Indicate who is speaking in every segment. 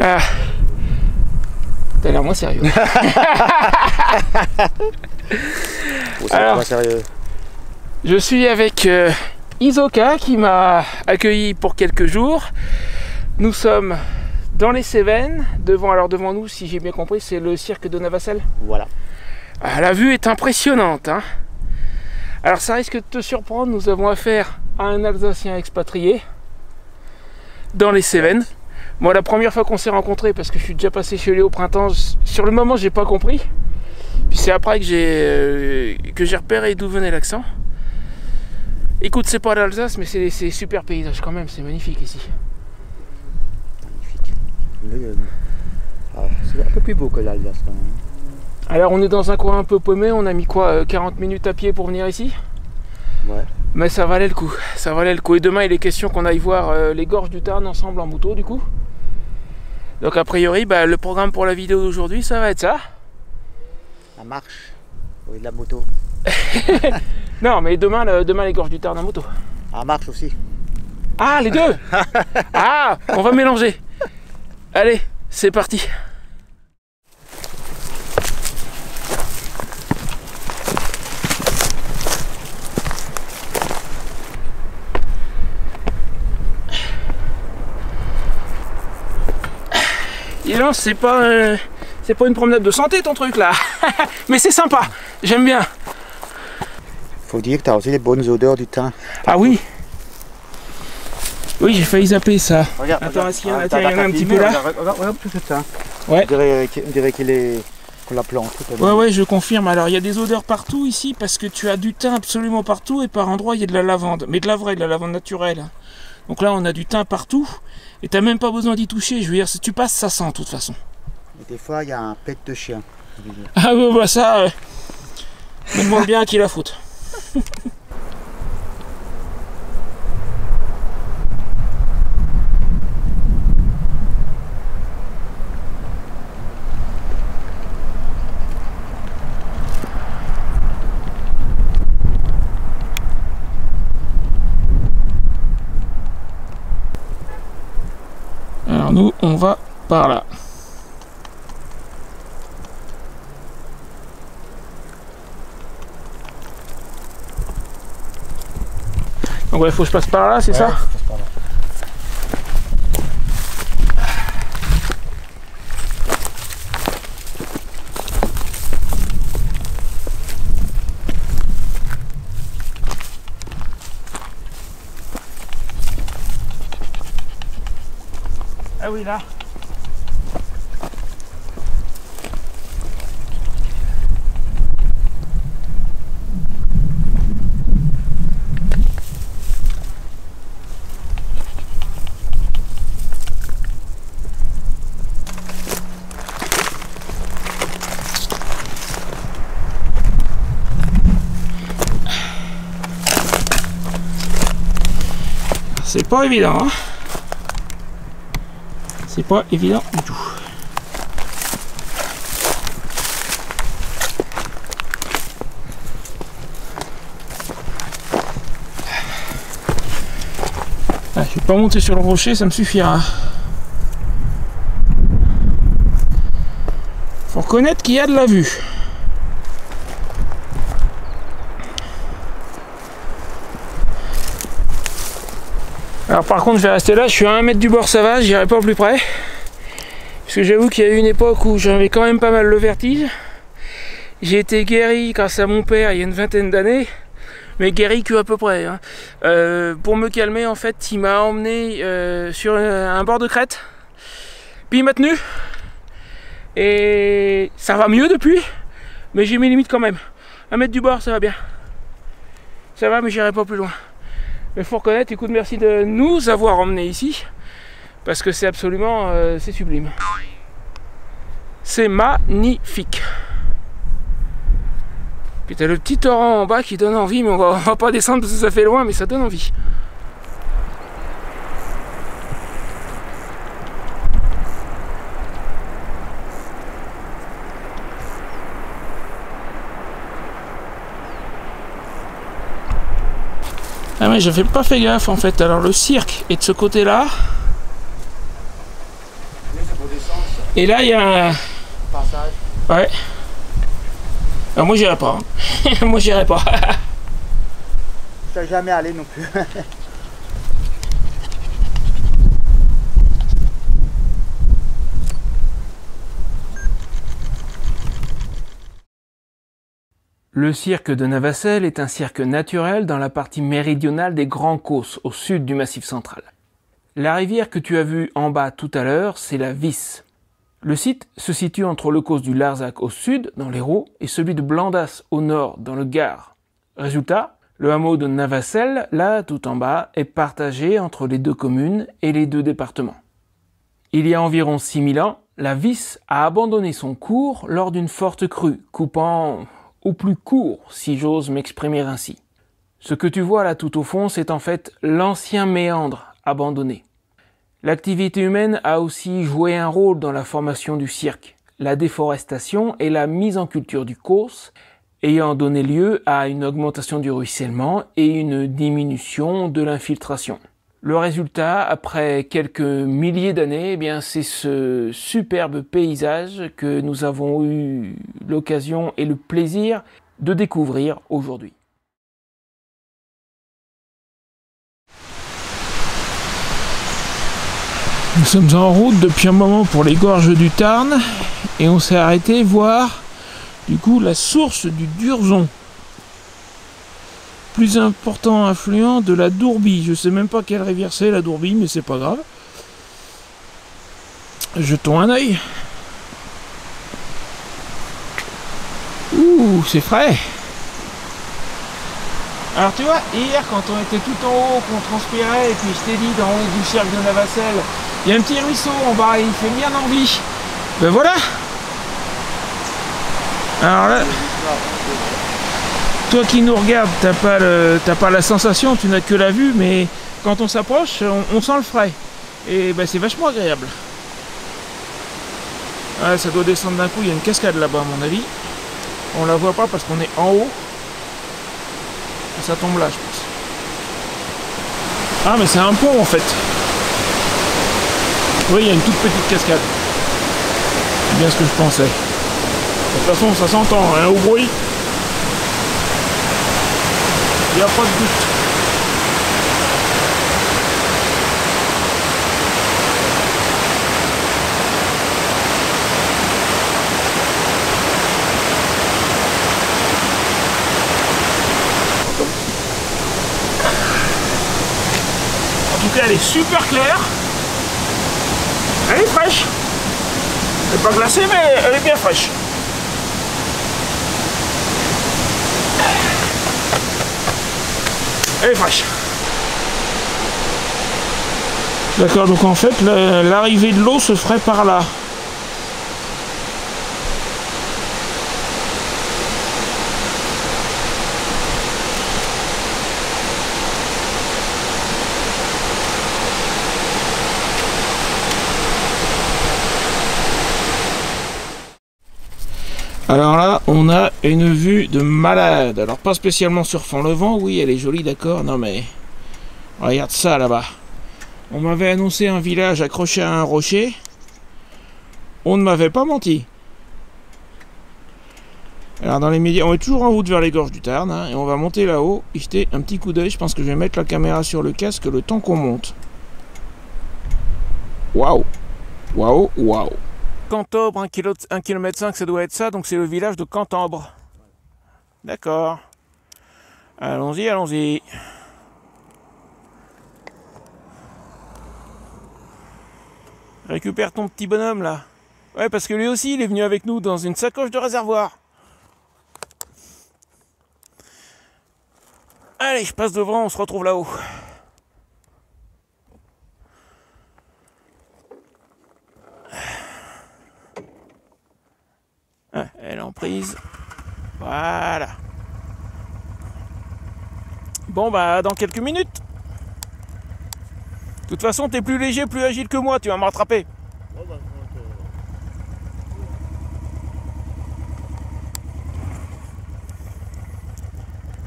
Speaker 1: Ah. T'as l'air moins sérieux. Alors,
Speaker 2: sérieux.
Speaker 1: je suis avec Isoka qui m'a accueilli pour quelques jours. Nous sommes dans les Cévennes. Devant nous, si j'ai bien compris, c'est le cirque de Navassal.
Speaker 2: Voilà.
Speaker 1: Ah, la vue est impressionnante, hein. Alors ça risque de te surprendre, nous avons affaire à un Alsacien expatrié dans les Cévennes. Moi, la première fois qu'on s'est rencontrés, parce que je suis déjà passé chez lui au printemps, sur le moment, j'ai pas compris. Puis c'est après que j'ai repéré d'où venait l'accent. Écoute, c'est pas l'Alsace, mais c'est super paysage quand même, c'est magnifique ici.
Speaker 2: Magnifique. C'est un peu plus beau que l'Alsace quand même.
Speaker 1: Alors on est dans un coin un peu paumé, on a mis quoi, 40 minutes à pied pour venir ici?
Speaker 2: Ouais.
Speaker 1: Mais ça valait le coup, ça valait le coup. Et demain il est question qu'on aille voir les gorges du Tarn ensemble en moto du coup. Donc a priori, le programme pour la vidéo d'aujourd'hui, ça va être ça.
Speaker 2: La marche, oui, de la moto.
Speaker 1: Non, mais demain les gorges du Tarn en moto.
Speaker 2: La marche aussi.
Speaker 1: Ah, les deux. Ah, on va mélanger. Allez, c'est parti. Et non, c'est pas une promenade de santé ton truc là. Mais c'est sympa, j'aime bien.
Speaker 2: Faut dire que tu as aussi les bonnes odeurs du thym.
Speaker 1: Ah oui. Oui, j'ai failli zapper ça.
Speaker 2: Regarde,
Speaker 1: attends, est-ce qu'il y en a,
Speaker 2: t'as
Speaker 1: un petit peu là?
Speaker 2: Regarde tout ce thym.
Speaker 1: Ouais.
Speaker 2: On dirait qu'on l'a planté.
Speaker 1: Ouais, je confirme. Alors, il y a des odeurs partout ici parce que tu as du thym absolument partout et par endroits, il y a de la lavande. Mais de la vraie, de la lavande naturelle. Donc là, on a du thym partout et t'as même pas besoin d'y toucher. Je veux dire, si tu passes, ça sent de toute façon.
Speaker 2: Et des fois, il y a un pet de chien.
Speaker 1: Ah bah ça, je me demande bien à qui la faute. Alors nous, on va par là. Donc ouais, faut que je passe par là, c'est ça?
Speaker 2: Je passe par là.
Speaker 1: Ah oui, là. C'est pas évident, hein. C'est pas évident du tout. Ah, je vais pas monter sur le rocher, ça me suffira. Faut reconnaître qu'il y a de la vue. Alors par contre je vais rester là, je suis à 1 mètre du bord, ça va, j'irai pas plus près. Parce que j'avoue qu'il y a eu une époque où j'avais quand même pas mal le vertige. J'ai été guéri grâce à mon père il y a une vingtaine d'années, mais guéri que à peu près. Hein. Pour me calmer en fait, il m'a emmené sur un bord de crête, puis il m'a tenu. Et ça va mieux depuis, mais j'ai mes limites quand même. 1 mètre du bord, ça va bien. Ça va, mais j'irai pas plus loin. Mais faut reconnaître, écoute, merci de nous avoir emmenés ici, parce que c'est absolument, c'est sublime. C'est magnifique. Puis t'as le petit torrent en bas qui donne envie, mais on va pas descendre parce que ça fait loin, mais ça donne envie. Ah mais je fais pas fait gaffe en fait. Alors le cirque est de ce côté là.
Speaker 2: faut descendre.
Speaker 1: Et là, il y a un
Speaker 2: Passage.
Speaker 1: Ouais. Alors moi j'irai pas. Hein. Moi j'irai pas.
Speaker 2: Je suis jamais allé non plus.
Speaker 1: Le cirque de Navacelles est un cirque naturel dans la partie méridionale des Grands Causses, au sud du Massif central. La rivière que tu as vue en bas tout à l'heure, c'est la Visse. Le site se situe entre le causse du Larzac au sud, dans l'Hérault, et celui de Blandas au nord, dans le Gard. Résultat, le hameau de Navacelles, là tout en bas, est partagé entre les deux communes et les deux départements. Il y a environ 6000 ans, la Visse a abandonné son cours lors d'une forte crue, coupant au plus court, si j'ose m'exprimer ainsi. Ce que tu vois là tout au fond, c'est en fait l'ancien méandre abandonné. L'activité humaine a aussi joué un rôle dans la formation du cirque, la déforestation et la mise en culture du causse, ayant donné lieu à une augmentation du ruissellement et une diminution de l'infiltration. Le résultat, après quelques milliers d'années, eh bien, c'est ce superbe paysage que nous avons eu l'occasion et le plaisir de découvrir aujourd'hui. Nous sommes en route depuis un moment pour les gorges du Tarn et on s'est arrêté voir du coup la source du Durzon. Plus important affluent de la Dourbie. Je sais même pas quelle rivière c'est la Dourbie, mais c'est pas grave. Jetons un œil. Ouh, c'est frais. Alors tu vois, hier quand on était tout en haut, qu'on transpirait, et puis je t'ai dit dans haut du cirque de Navacelles, il y a un petit ruisseau en bas, il fait bien envie. Ben voilà. Alors là, toi qui nous regardes, t'as pas la sensation, tu n'as que la vue, mais quand on s'approche, on sent le frais. Et ben c'est vachement agréable. Ouais, ça doit descendre d'un coup, il y a une cascade là-bas à mon avis. On la voit pas parce qu'on est en haut. Et ça tombe là, je pense. Ah mais c'est un pont en fait. Oui, il y a une toute petite cascade. C'est bien ce que je pensais. De toute façon, ça s'entend, hein, au bruit. Il n'y a pas de doute. En tout cas, elle est super claire. Elle est fraîche. Elle n'est pas glacée, mais elle est bien fraîche. Elle est fraîche. D'accord, donc en fait, l'arrivée de l'eau se ferait par là. Alors là, on a une vue de malade. Alors pas spécialement sur fond levant, oui, elle est jolie, d'accord. Non mais, regarde ça là-bas. On m'avait annoncé un village accroché à un rocher. On ne m'avait pas menti. Alors dans les médias, on est toujours en route vers les gorges du Tarn, hein, et on va monter là-haut, y jeter un petit coup d'œil. Je pense que je vais mettre la caméra sur le casque le temps qu'on monte. Waouh, waouh, waouh. Cantobre, 1,5 km, ça doit être ça, donc c'est le village de Cantobre. D'accord. Allons-y, allons-y. Récupère ton petit bonhomme là. Ouais, parce que lui aussi, il est venu avec nous dans une sacoche de réservoir. Allez, je passe devant, on se retrouve là-haut. Ah, elle est en prise. Voilà. Bon, bah, dans quelques minutes. De toute façon, t'es plus léger, plus agile que moi, tu vas me rattraper.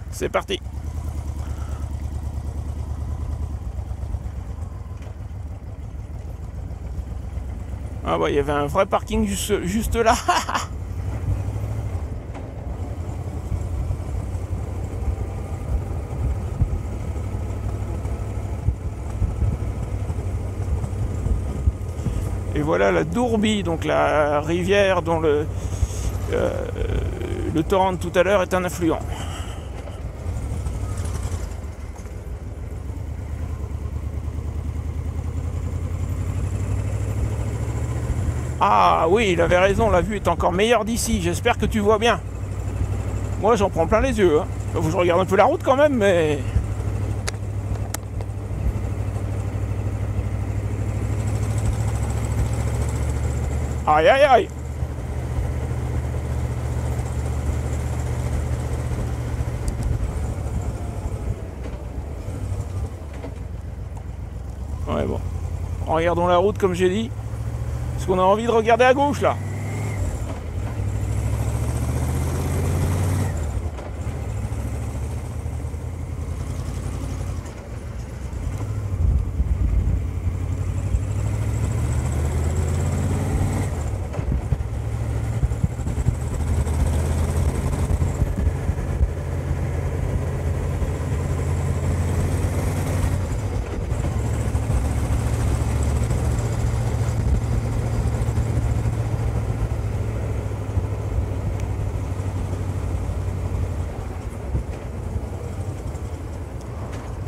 Speaker 1: C'est parti. Ah bah il y avait un vrai parking juste là. Et voilà la Dourbie, donc la rivière dont le torrent de tout à l'heure est un affluent. Ah oui, il avait raison, la vue est encore meilleure d'ici. J'espère que tu vois bien. Moi, j'en prends plein les yeux. Hein. Je regarde un peu la route quand même, mais... Aïe, aïe, aïe. Ouais, bon. Regardons la route, comme j'ai dit. Parce qu'on a envie de regarder à gauche, là.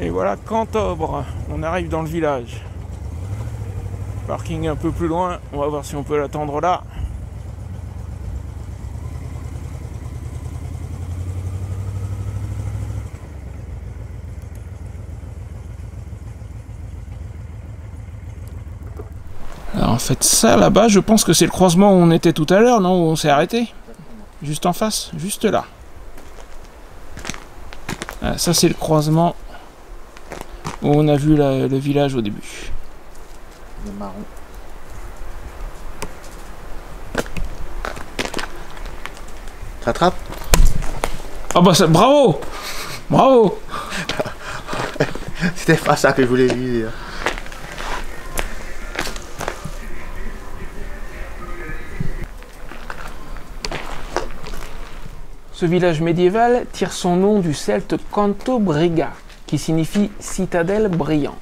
Speaker 1: Et voilà, Cantobre, on arrive dans le village. Parking un peu plus loin, on va voir si on peut l'attendre là. Alors en fait ça là-bas, je pense que c'est le croisement où on était tout à l'heure, non? Où on s'est arrêté? Juste en face, juste là. Ah, ça c'est le croisement où on a vu le village au début.
Speaker 2: Le marron. T'attrapes?
Speaker 1: Ah bah ça, bravo! Bravo!
Speaker 2: C'était pas ça que je voulais dire.
Speaker 1: Ce village médiéval tire son nom du celte Cantobriga, qui signifie citadelle brillante.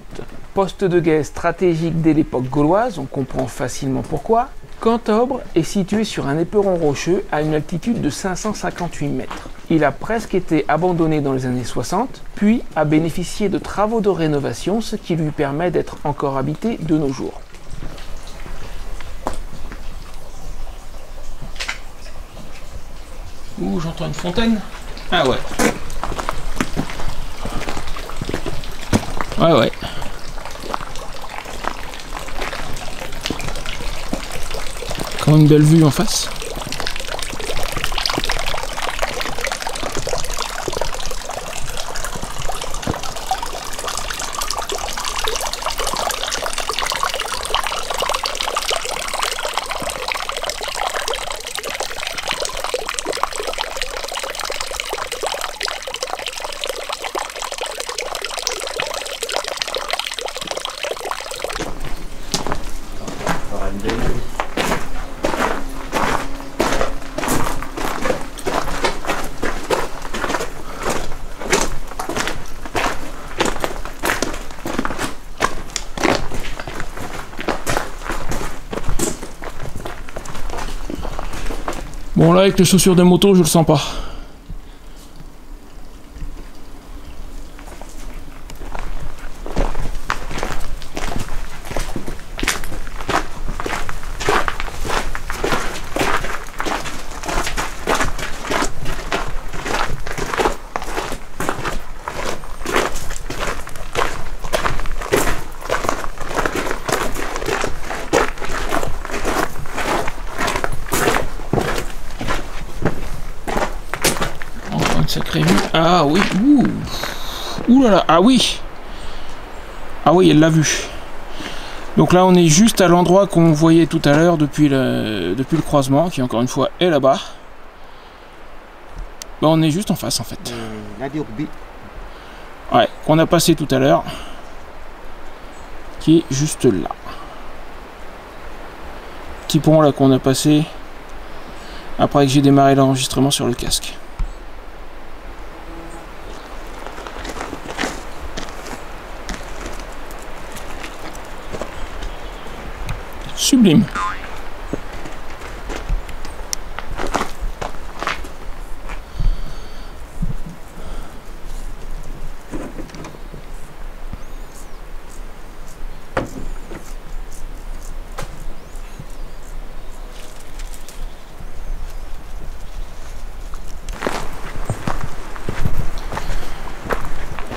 Speaker 1: Poste de guet stratégique dès l'époque gauloise, on comprend facilement pourquoi. Cantobre est situé sur un éperon rocheux à une altitude de 558 mètres. Il a presque été abandonné dans les années 60, puis a bénéficié de travaux de rénovation, ce qui lui permet d'être encore habité de nos jours. Ouh, j'entends une fontaine. Ah ouais. Ouais, ouais. Encore une belle vue en face. Bon là avec les chaussures de moto je le sens pas. Sacrée vue. Ah oui, ouh là là, ah oui. Ah oui, elle l'a vu. Donc là, on est juste à l'endroit qu'on voyait tout à l'heure depuis le croisement, qui encore une fois est là-bas. Bah, on est juste en face en fait.
Speaker 2: La Dourbie.
Speaker 1: Ouais, qu'on a passé tout à l'heure, qui est juste là. petit pont là qu'on a passé après que j'ai démarré l'enregistrement sur le casque. Sublime.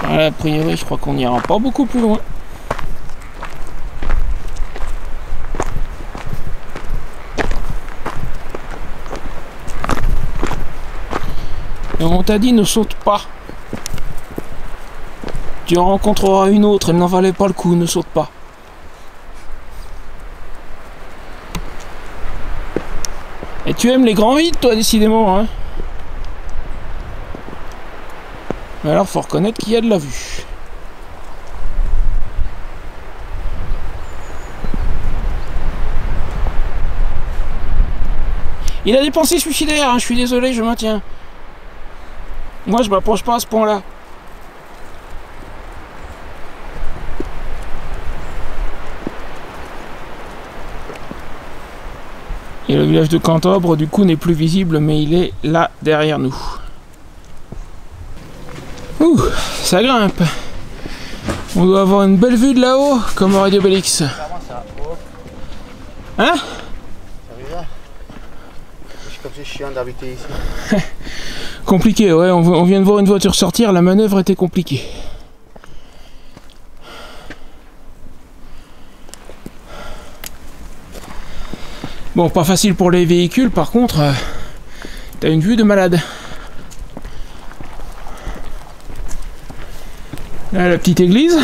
Speaker 1: Voilà, a priori, je crois qu'on n'ira pas beaucoup plus loin. Et on t'a dit ne saute pas. Tu en rencontreras une autre, elle n'en valait pas le coup, ne saute pas. Et tu aimes les grands vides, toi, décidément, hein? Mais alors, faut reconnaître qu'il y a de la vue. Il a des pensées suicidaires, hein, je suis désolé, je maintiens. Moi, je m'approche pas à ce point-là. Et le village de Cantobre, du coup, n'est plus visible, mais il est là, derrière nous. Ouh, ça grimpe. On doit avoir une belle vue de là-haut, comme au Radio Bélix. Hein?
Speaker 2: C'est comme c'est chiant d'habiter ici.
Speaker 1: Compliqué, ouais, on vient de voir une voiture sortir, la manœuvre était compliquée. Bon, pas facile pour les véhicules, par contre, t'as une vue de malade. Là, la petite église.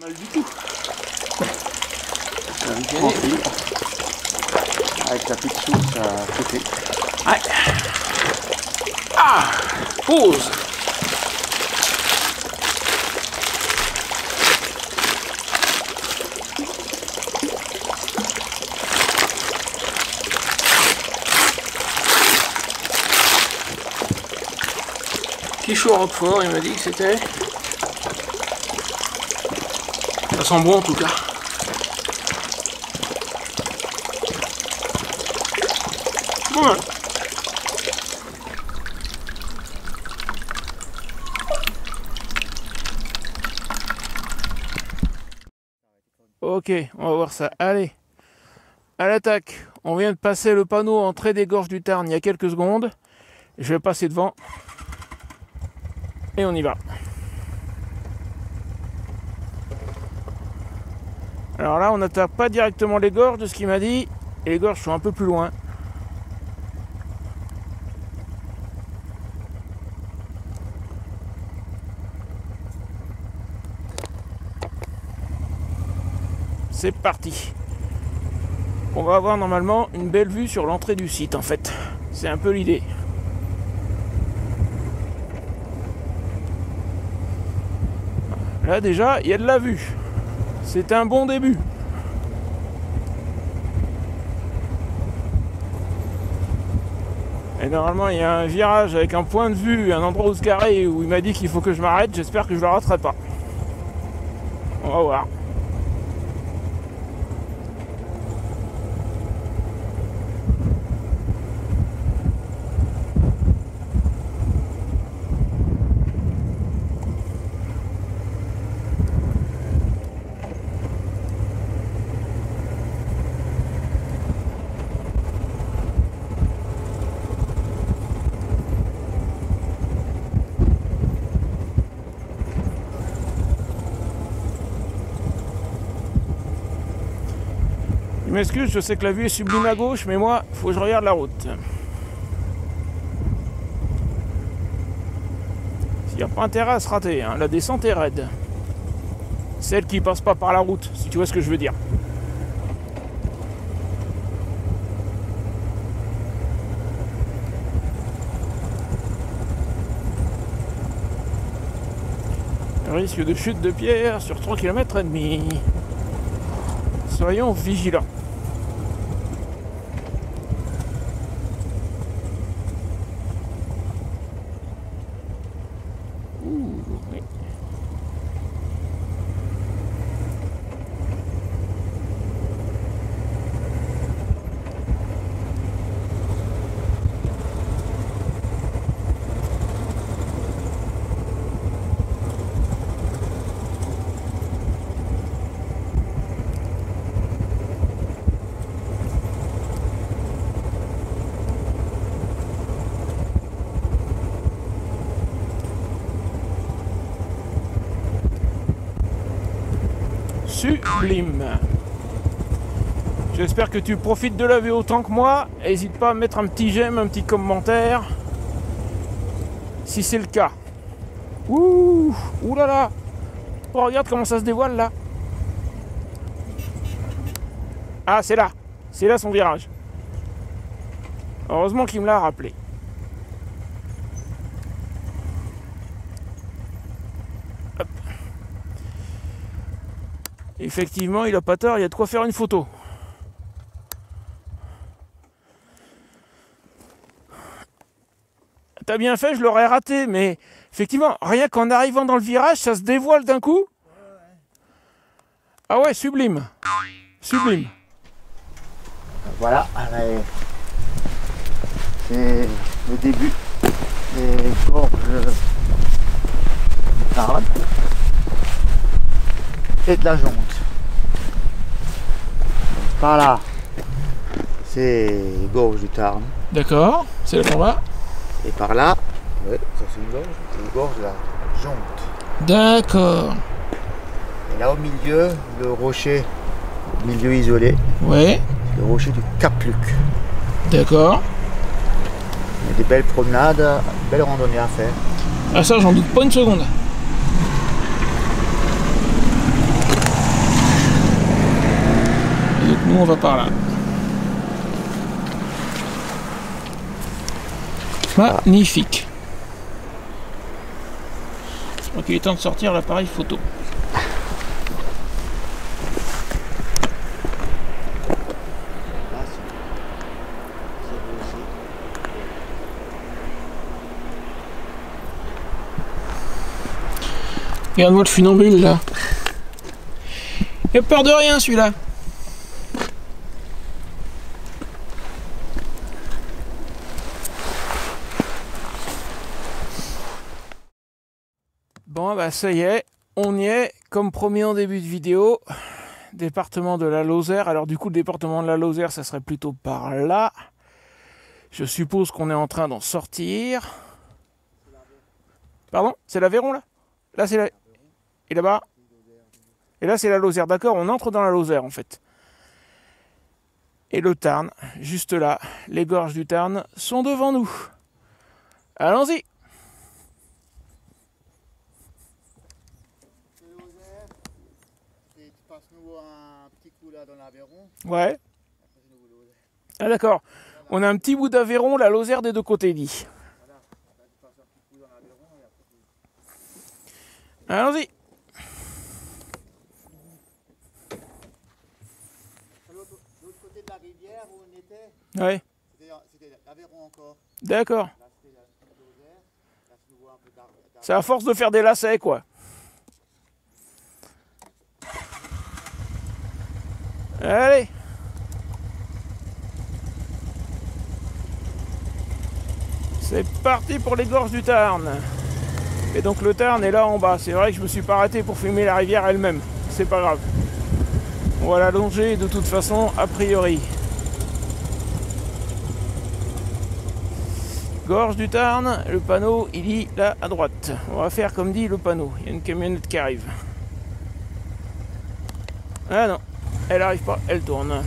Speaker 2: Mal du tout. Tranquille. Avec la petite source à côté.
Speaker 1: Ouais. Ah, pause. Quichou Roquefort, il m'a dit que c'était. Ça sent bon en tout cas. Ouais. Ok, on va voir ça. Allez, à l'attaque. On vient de passer le panneau entrée des gorges du Tarn il y a quelques secondes. Je vais passer devant. Et on y va. Alors là, on n'attaque pas directement les gorges de ce qu'il m'a dit. Et les gorges sont un peu plus loin. C'est parti. On va avoir normalement une belle vue sur l'entrée du site en fait. C'est un peu l'idée. Là déjà, il y a de la vue. C'est un bon début. Et normalement, il y a un virage avec un point de vue, un endroit où se garer, où il m'a dit qu'il faut que je m'arrête. J'espère que je ne le raterai pas. On va voir. Je m'excuse, je sais que la vue est sublime à gauche, mais moi, faut que je regarde la route. Il n'y a pas intérêt à se rater, hein. La descente est raide. Celle qui passe pas par la route, si tu vois ce que je veux dire. Risque de chute de pierre sur 3,5 km. Soyons vigilants. Ouh, oui. Sublime. J'espère que tu profites de la vue autant que moi. N'hésite pas à mettre un petit j'aime, un petit commentaire si c'est le cas. Ouh, ouh là là. Oh, regarde comment ça se dévoile là. Ah, c'est là. C'est là son virage. Heureusement qu'il me l'a rappelé. Hop. Effectivement, il a pas tort, il y a de quoi faire une photo. T'as bien fait, je l'aurais raté, mais effectivement, rien qu'en arrivant dans le virage, ça se dévoile d'un coup. Ah ouais, sublime. Sublime.
Speaker 2: Voilà, c'est le début des gorges de Tarn et de la Jonte. Par là, c'est les gorges du Tarn.
Speaker 1: D'accord, c'est là qu'on va.
Speaker 2: Et par là, ouais, ça c'est une gorge, c'est une gorge de la Jonte.
Speaker 1: D'accord.
Speaker 2: Et là au milieu, le rocher, milieu isolé,
Speaker 1: Ouais.
Speaker 2: le rocher du Cap-Luc.
Speaker 1: D'accord.
Speaker 2: Il y a des belles promenades, belles randonnées à faire.
Speaker 1: Ah ça, j'en doute pas une seconde. Et donc nous, on va par là. Magnifique. Je crois qu'il est temps de sortir l'appareil photo. Regarde-moi le funambule là. Il a peur de rien celui-là. Bon bah ça y est, on y est, comme promis en début de vidéo. Département de la Lozère. Alors du coup le département de la Lozère ça serait plutôt par là. Je suppose qu'on est en train d'en sortir. Pardon, c'est l'Aveyron là? Là c'est la... Et là-bas? Et là c'est la Lozère, d'accord, on entre dans la Lozère en fait. Et le Tarn, juste là, les gorges du Tarn sont devant nous. Allons-y!
Speaker 2: Tu passes nous un petit coup là dans l'Aveyron.
Speaker 1: Ouais. Ah d'accord, on a un petit bout d'Aveyron, la Lozère des deux côtés dit. Allons-y!
Speaker 2: L'autre côté de la rivière où on était,
Speaker 1: Ouais.
Speaker 2: c'était l'Aveyron encore.
Speaker 1: D'accord.
Speaker 2: Là c'était la Lozère. Là tu vois un peu d'arbre.
Speaker 1: C'est à force de faire des lacets quoi. Allez! C'est parti pour les gorges du Tarn. Et donc le Tarn est là en bas. C'est vrai que je me suis pas arrêté pour filmer la rivière elle-même. C'est pas grave. On va la longer de toute façon, a priori. Gorge du Tarn, le panneau il dit là à droite. On va faire comme dit le panneau. Il y a une camionnette qui arrive. Ah non, elle arrive pas, elle tourne.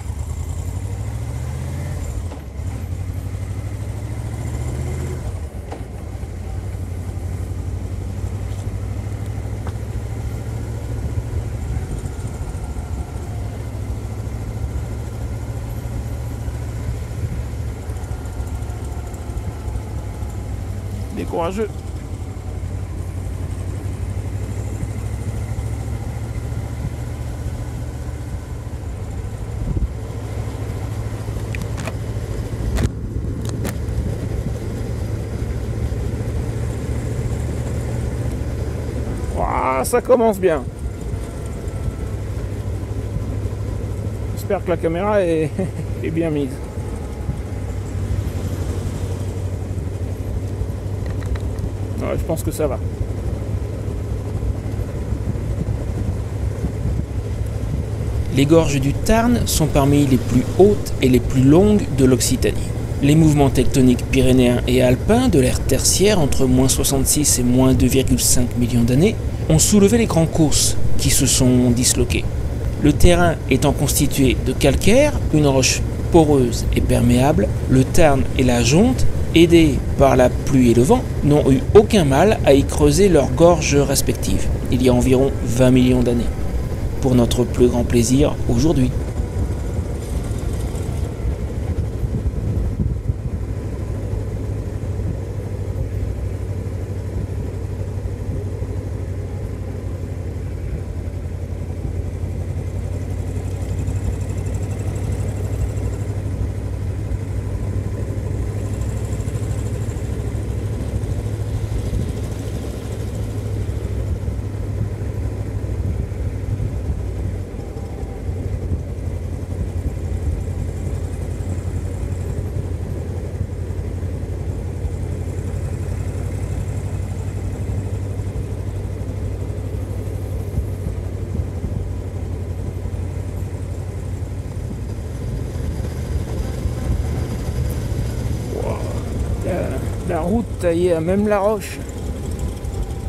Speaker 1: courageux. Ouah, ça commence bien. J'espère que la caméra est bien mise. Ouais, je pense que ça va.
Speaker 3: Les gorges du Tarn sont parmi les plus hautes et les plus longues de l'Occitanie. Les mouvements tectoniques pyrénéens et alpins de l'ère tertiaire entre moins 66 et moins 2,5 millions d'années ont soulevé les grands causses qui se sont disloqués. Le terrain étant constitué de calcaire, une roche poreuse et perméable, le Tarn et la Jonte, aidés par la pluie et le vent, n'ont eu aucun mal à y creuser leurs gorges respectives, il y a environ 20 millions d'années. Pour notre plus grand plaisir aujourd'hui.
Speaker 1: La route taillée à même la roche.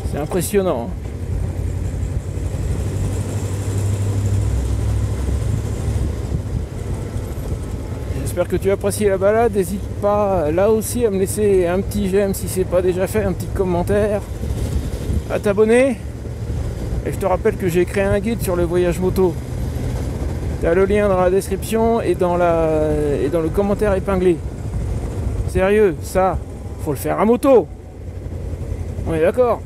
Speaker 1: C'est impressionnant. J'espère que tu as apprécié la balade. N'hésite pas là aussi à me laisser un petit j'aime si c'est pas déjà fait, un petit commentaire, à t'abonner. Et je te rappelle que j'ai créé un guide sur le voyage moto. Tu as le lien dans la description et dans le commentaire épinglé. Sérieux, ça, faut le faire à moto. On est d'accord?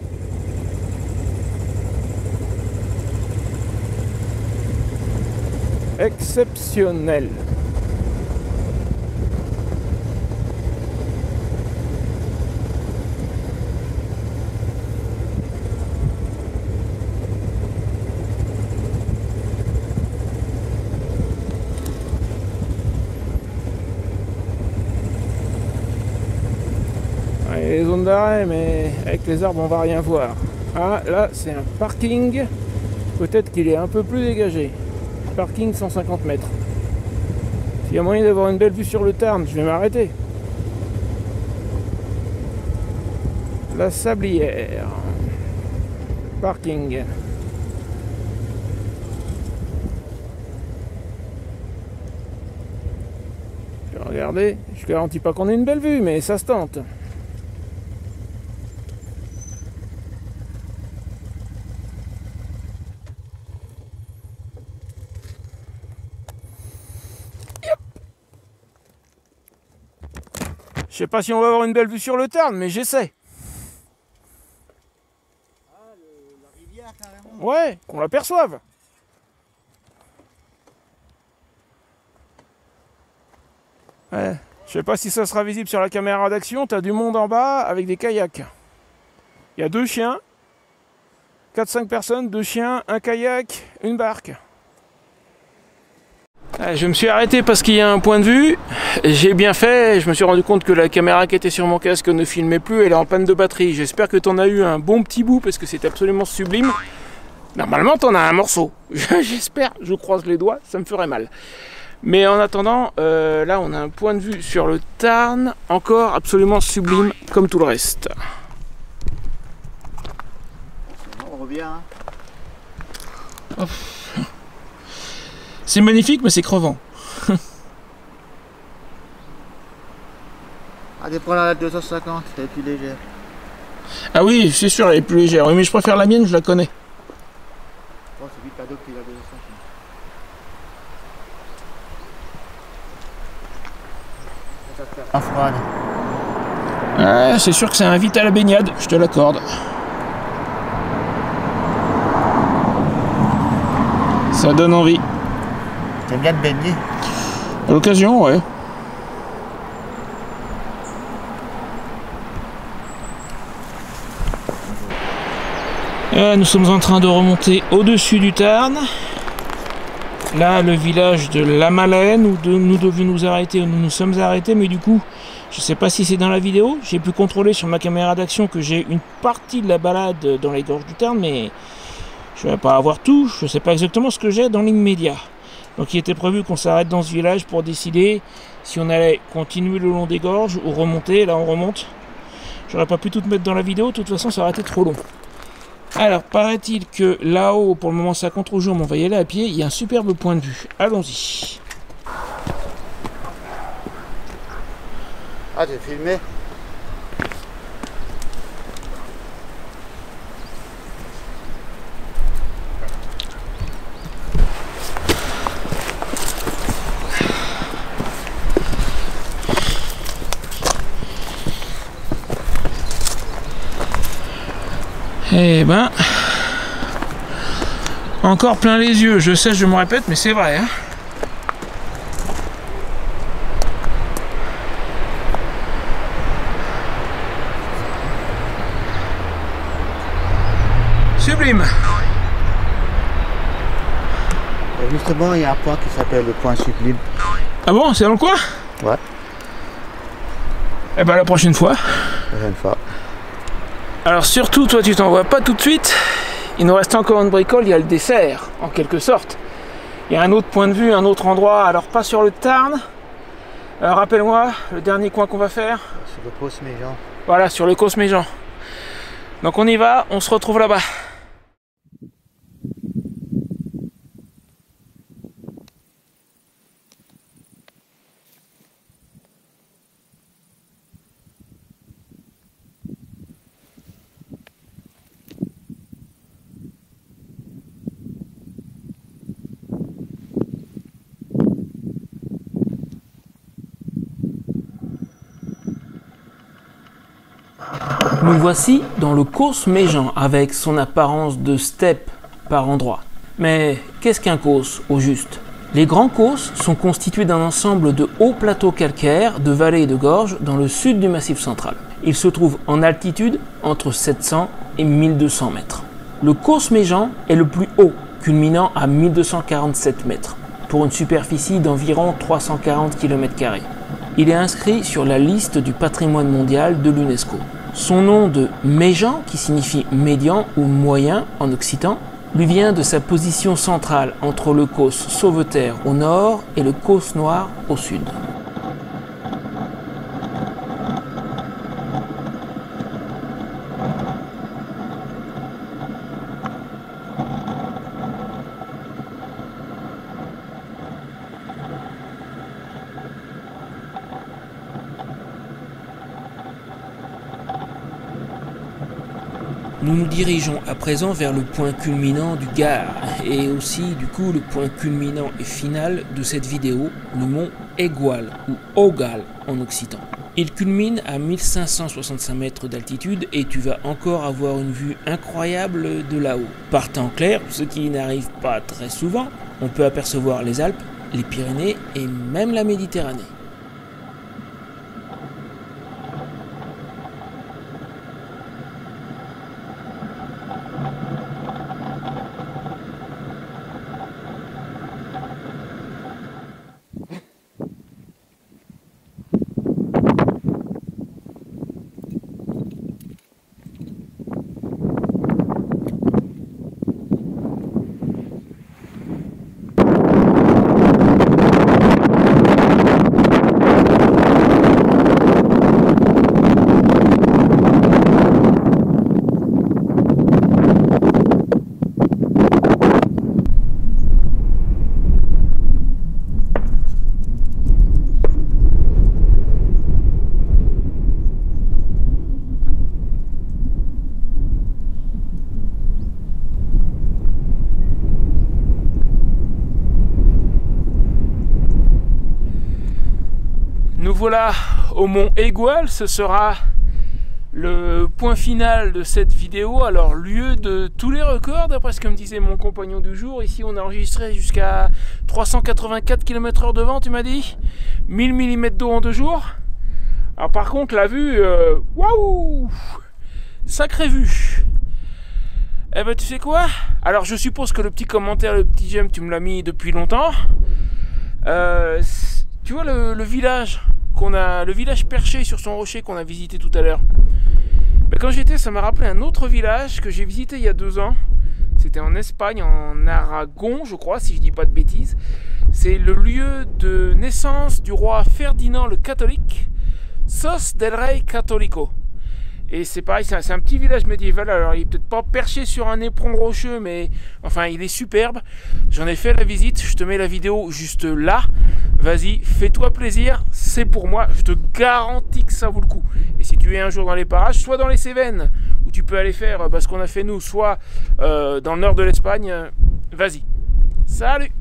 Speaker 1: Exceptionnel. Les zones d'arrêt, mais avec les arbres on va rien voir. Ah là c'est un parking, peut-être qu'il est un peu plus dégagé. Parking 150 mètres. S'il y a moyen d'avoir une belle vue sur le Tarn, je vais m'arrêter. La Sablière. Parking. Je vais regarder, je garantis pas qu'on ait une belle vue, mais ça se tente. Je sais pas si on va avoir une belle vue sur le Tarn, mais j'essaie.
Speaker 2: Ah, la rivière carrément.
Speaker 1: Ouais, qu'on l'aperçoive. Ouais, je sais pas si ça sera visible sur la caméra d'action. T'as du monde en bas avec des kayaks. Il y a 2 chiens, 4-5 personnes, 2 chiens, un kayak, une barque. Je me suis arrêté parce qu'il y a un point de vue. J'ai bien fait, je me suis rendu compte que la caméra qui était sur mon casque ne filmait plus, elle est en panne de batterie. J'espère que tu en as eu un bon petit bout parce que c'est absolument sublime. Normalement tu en as un morceau. J'espère, je croise les doigts, ça me ferait mal. Mais en attendant, là on a un point de vue sur le Tarn, encore absolument sublime comme tout le reste.
Speaker 2: On revient. Hein.
Speaker 1: Oh. C'est magnifique, mais c'est crevant.
Speaker 2: Allez, prends la 250, elle est plus légère.
Speaker 1: Ah oui, c'est sûr, elle est plus légère. Oui, mais je préfère la mienne, je la connais.
Speaker 2: Oh, c'est vite cadeau qu'il a 250. En froide.
Speaker 1: Ouais, c'est sûr que ça invite à la baignade, je te l'accorde. Ça donne envie.
Speaker 2: T'aimes bien te baigner?
Speaker 1: À l'occasion, ouais. Nous sommes en train de remonter au-dessus du Tarn. Là, le village de La Malaine, où nous devions nous arrêter, où nous nous sommes arrêtés, mais du coup, je sais pas si c'est dans la vidéo. J'ai pu contrôler sur ma caméra d'action que j'ai une partie de la balade dans les gorges du Tarn, mais je vais pas avoir tout. Je sais pas exactement ce que j'ai dans l'immédiat. Donc il était prévu qu'on s'arrête dans ce village pour décider si on allait continuer le long des gorges ou remonter. Là, on remonte. J'aurais pas pu tout mettre dans la vidéo, de toute façon, ça aurait été trop long. Alors, paraît-il que là-haut, pour le moment, c'est à contre-jour, mais on va y aller à pied. Il y a un superbe point de vue. Allons-y.
Speaker 2: Ah, j'ai filmé.
Speaker 1: Eh ben, encore plein les yeux, je sais, je me répète, mais c'est vrai, hein. Sublime.
Speaker 2: Et justement, il y a un point qui s'appelle le point Sublime.
Speaker 1: Ah bon, c'est dans le coin?
Speaker 2: Ouais.
Speaker 1: Eh ben, la prochaine fois.
Speaker 2: La prochaine fois.
Speaker 1: Alors surtout, toi tu t'en vas pas tout de suite. Il nous reste encore une bricole, il y a le dessert, en quelque sorte. Il y a un autre point de vue, un autre endroit, alors pas sur le Tarn. Rappelle-moi, le dernier coin qu'on va faire.
Speaker 2: Sur le Cosméjean.
Speaker 1: Voilà, sur le Cosméjean. Donc on y va, on se retrouve là-bas. Nous voici dans le Cosméjean avec son apparence de steppe par endroits. Mais qu'est-ce qu'un causse au juste? Les grands causses sont constitués d'un ensemble de hauts plateaux calcaires, de vallées et de gorges dans le sud du Massif central. Ils se trouvent en altitude entre 700 et 1200 mètres. Le Cosméjean est le plus haut, culminant à 1247 mètres, pour une superficie d'environ 340 km². Il est inscrit sur la liste du patrimoine mondial de l'UNESCO. Son nom de méjean, qui signifie médian ou moyen en occitan, lui vient de sa position centrale entre le Causse Sauveterre au nord et le Causse Noir au sud. Nous nous dirigeons à présent vers le point culminant du Gard et aussi du coup le point culminant et final de cette vidéo, le mont Aigual ou Augal en occitan. Il culmine à 1565 mètres d'altitude et tu vas encore avoir une vue incroyable de là-haut. Par temps clair, ce qui n'arrive pas très souvent, on peut apercevoir les Alpes, les Pyrénées et même la Méditerranée. Nous voilà au mont Aigual, ce sera le point final de cette vidéo. Alors, lieu de tous les records, d'après ce que me disait mon compagnon du jour. Ici, on a enregistré jusqu'à 384 km/h de vent, tu m'as dit. 1000 mm d'eau en 2 jours. Alors, par contre, la vue, waouh, sacrée vue. Eh ben, tu sais quoi? Alors, je suppose que le petit commentaire, le petit j'aime, tu me l'as mis depuis longtemps. Tu vois le village le village perché sur son rocher qu'on a visité tout à l'heure. Ben, quand j'étais, ça m'a rappelé un autre village que j'ai visité il y a 2 ans. C'était en Espagne, en Aragon, je crois, si je dis pas de bêtises. C'est le lieu de naissance du roi Ferdinand le Catholique, Sos del Rey Católico. Et c'est pareil, c'est un petit village médiéval. Alors il est peut-être pas perché sur un éperon rocheux, mais enfin il est superbe. J'en ai fait la visite, je te mets la vidéo juste là. Vas-y, fais-toi plaisir, c'est pour moi, je te garantis que ça vaut le coup. Et si tu es un jour dans les parages, soit dans les Cévennes, où tu peux aller faire ce qu'on a fait nous, soit dans le nord de l'Espagne, vas-y. Salut!